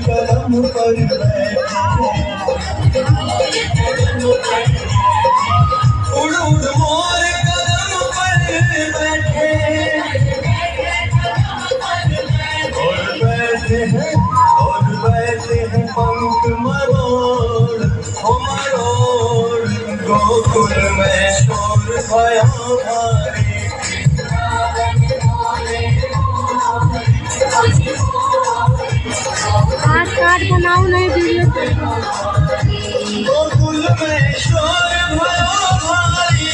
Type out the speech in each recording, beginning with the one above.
कदम पर उड़ उड़ मोर कदम पर बैठे और बैठे हैं पंख मरोड़ हो मरोड़ गोकुल में शोर भया भारी कार्ड बनाओ नहीं वीडियो गोकुल में शोर भया भारी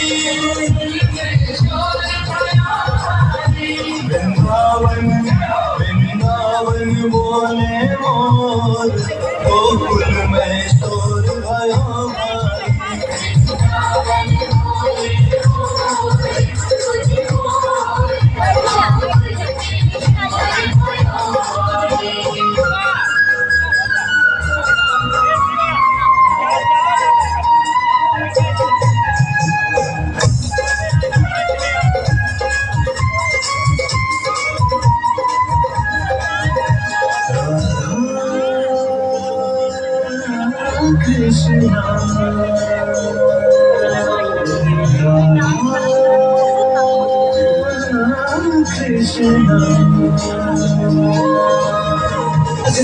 वृंदावन वृंदावन बोले मोर गोकुल में शोर भया भारी Krishna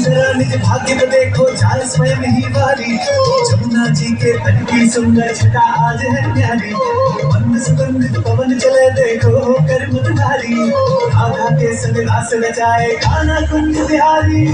जरा निज भाग्य को देखो जाल स्वयं ही वारी जमुना जी के तट की सुंदर छटा आज है प्यारी मन सुगंधित पवन चले देखो कर मुरारी राधा के संग रास रचाए गाना कुंज बिहारी